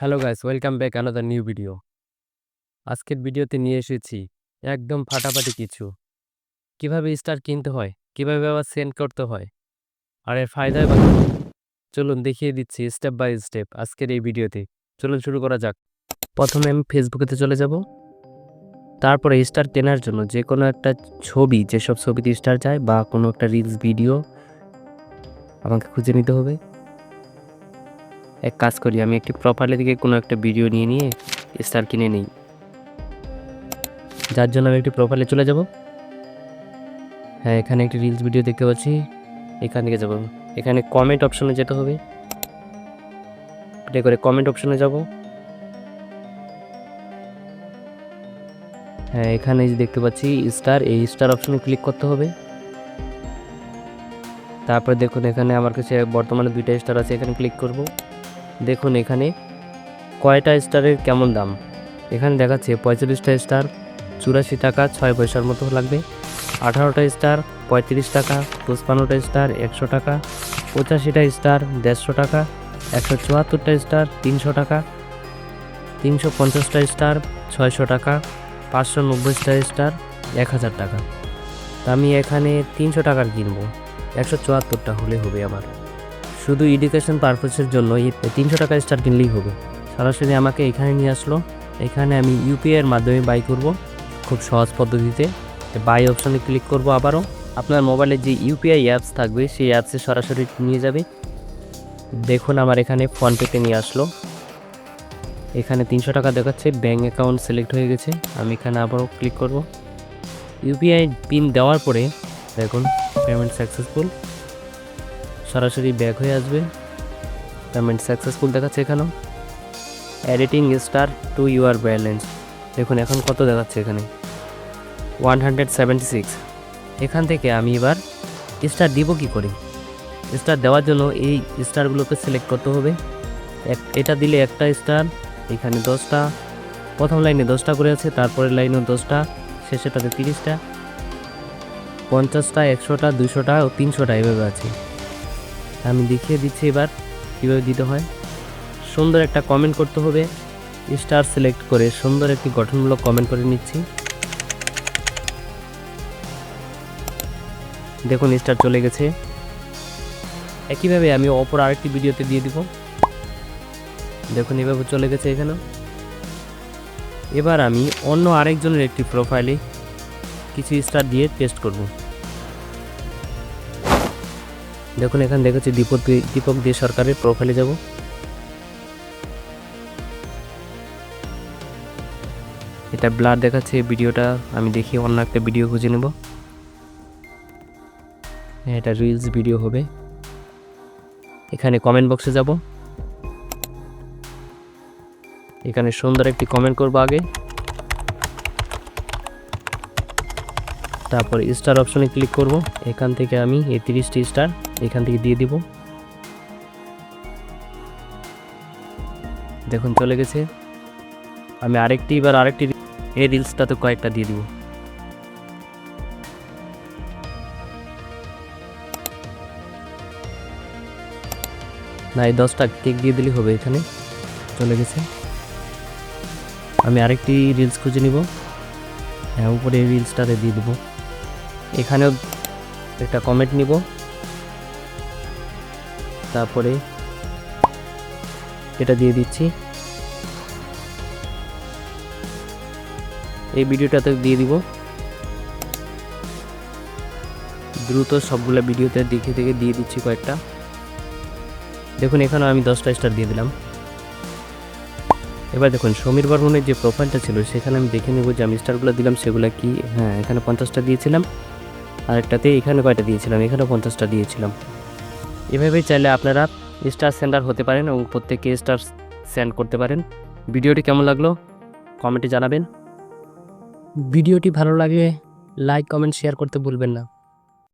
Hello guys, welcome back another new video. আজকের ভিডিওতে নিয়ে এসেছি একদম ফাটাফাটি কিছু। কিভাবে স্টার কিনতে হয়, কিভাবে আবার সেন্ড করতে হয়, আর এর ফায়দায় বা কি? চলুন দেখিয়ে দিচ্ছি স্টেপ বাই স্টেপ আজকের এই ভিডিওতে। চলুন শুরু করা যাক। প্রথমে আমি ফেসবুকেতে চলে যাব। তারপরে স্টার কেনার জন্য যে কোনো একটা ছবি, যেসব ছবিতে স্টার চায় বা কোনো একটা রিলস ভিডিও আমাকে খুঁজে নিতে হবে। এক কাজ করি, আমি একটি প্রোফাইলে থেকে কোনো একটা ভিডিও নিয়ে স্টার কিনে নিই। যার জন্য আমি একটি প্রোফাইলে চলে যাব। হ্যাঁ, এখানে একটি রিলস ভিডিও দেখতে পাচ্ছি। এখান থেকে যাব, এখানে কমেন্ট অপশনে যেতে হবে। এটা করে কমেন্ট অপশনে যাব। হ্যাঁ, এখানে যে দেখতে পাচ্ছি স্টার, এই স্টার অপশনে ক্লিক করতে হবে। তারপর দেখুন এখানে আমার কাছে বর্তমানে 2টা স্টার আছে, এখানে ক্লিক করব। দেখুন এখানে কয়টা স্টারের কেমন দাম এখানে দেখাচ্ছে। 45টা স্টার 84 টাকা 6 পয়সার মতো লাগবে। 18টা স্টার 35 টাকা। 55টা স্টার 100 টাকা। 85টা স্টার 150 টাকা। 174টা স্টার 300 টাকা। 350টা স্টার 600 টাকা। 590টা স্টার 1000 টাকা। তা আমি এখানে 300 টাকার কিনবো। 174টা হলে হবে আমার। শুধু এডুকেশন পারপাসের জন্য এই 300 টাকা স্টার কিনলেই হবে। সরাসরি আমাকে এখানে নিয়ে আসলো। এখানে আমি ইউপিআই এর মাধ্যমে বাই করব, খুব সহজ পদ্ধতিতে। বাই অপশনে ক্লিক করব। আবারও আপনার মোবাইলে যে ইউপিআই অ্যাপস থাকবে সেই অ্যাপসে সরাসরি নিয়ে যাবে। দেখুন আমার এখানে ফোনপেতে নিয়ে আসলো। এখানে 300 টাকা দেখাচ্ছে, ব্যাঙ্ক অ্যাকাউন্ট সিলেক্ট হয়ে গেছে। আমি এখানে আবারও ক্লিক করব। ইউপিআই পিন দেওয়ার পরে দেখুন পেমেন্ট সাকসেসফুল, সরাসরি ব্যাক হয়ে আসবে। পেমেন্ট সাকসেসফুল দেখাচ্ছে এখানেও। Editing star to your balance, দেখুন এখন কত দেখাচ্ছে এখানে 176। এখান থেকে আমি এবার স্টার দিব কি করে? স্টার দেওয়ার জন্য এই স্টারগুলোকে সিলেক্ট করতে হবে। এটা দিলে একটা স্টার, এখানে 10টা, প্রথম লাইনে 10টা করে আছে, তারপরের লাইনেও 10টা, শেষেরটাতে 30টা, 50টা, 100টা, 200টা ও 300টা এভাবে আছে। আমি দেখিয়ে দিচ্ছি এবার কীভাবে দিতে হয়। সুন্দর একটা কমেন্ট করতে হবে। স্টার সিলেক্ট করে সুন্দর একটি গঠনমূলক কমেন্ট করে নিচ্ছি। দেখুন স্টার চলে গেছে। একইভাবে আমি অপর আরেকটি ভিডিওতে দিয়ে দিব। দেখুন এভাবে চলে গেছে এখানে। এবার আমি অন্য আরেকজনের একটি প্রোফাইলে কিছু স্টার দিয়ে টেস্ট করব। দেখুন এখানে দেখাচ্ছি দীপক দে সরকারের প্রোফাইলে যাব। এটা ব্লার দেখাচ্ছে ভিডিওটা, আমি দেখি অন্য একটা ভিডিও খুঁজে নেব। এটা রিলস ভিডিও হবে। এখানে কমেন্ট বক্সে যাব। এখানে সুন্দর একটি কমেন্ট করব আগে, তারপর স্টার অপশনে ক্লিক করব। এখান থেকে আমি এই 30টি স্টার এখান থেকে দিয়ে দিব। দেখুন চলে গেছে। আমি এবার আরেকটি এই রিলসটাতে কয়েকটা দিয়ে দিব। না, এই 10টা কেক দিয়ে দিলেই হবে। এখানে চলে গেছে। আমি আরেকটি রিলস খুঁজে নিব। হ্যাঁ, উপরে এই রিলসটাতে দিয়ে দেবো। এখানেও একটা কমেন্ট নিব, তারপরে এটা দিয়ে দিচ্ছি। এই ভিডিওটাতে দিয়ে দিব। দ্রুত সবগুলো ভিডিওতে দেখে দিয়ে দিচ্ছি কয়েকটা। দেখুন এখানে আমি 10টা স্টার দিয়ে দিলাম। এবার দেখুন সমীর বর্মনের যে প্রোফাইলটা ছিল সেখানে আমি দেখে নেব যে আমি স্টারগুলো দিলাম সেগুলো কি। হ্যাঁ, এখানে 50টা দিয়েছিলাম। আরেকটাতে এখানে কয়টা দিয়েছিলাম, এখানে 50টা দিয়েছিলাম। এভাবেই চাইলে আপনারা স্টার সেন্ডার হতে পারেন এবং প্রত্যেককে স্টার সেন্ড করতে পারেন। ভিডিওটি কেমন লাগলো কমেন্টে জানাবেন। ভিডিওটি ভালো লাগে লাইক কমেন্ট শেয়ার করতে ভুলবেন না।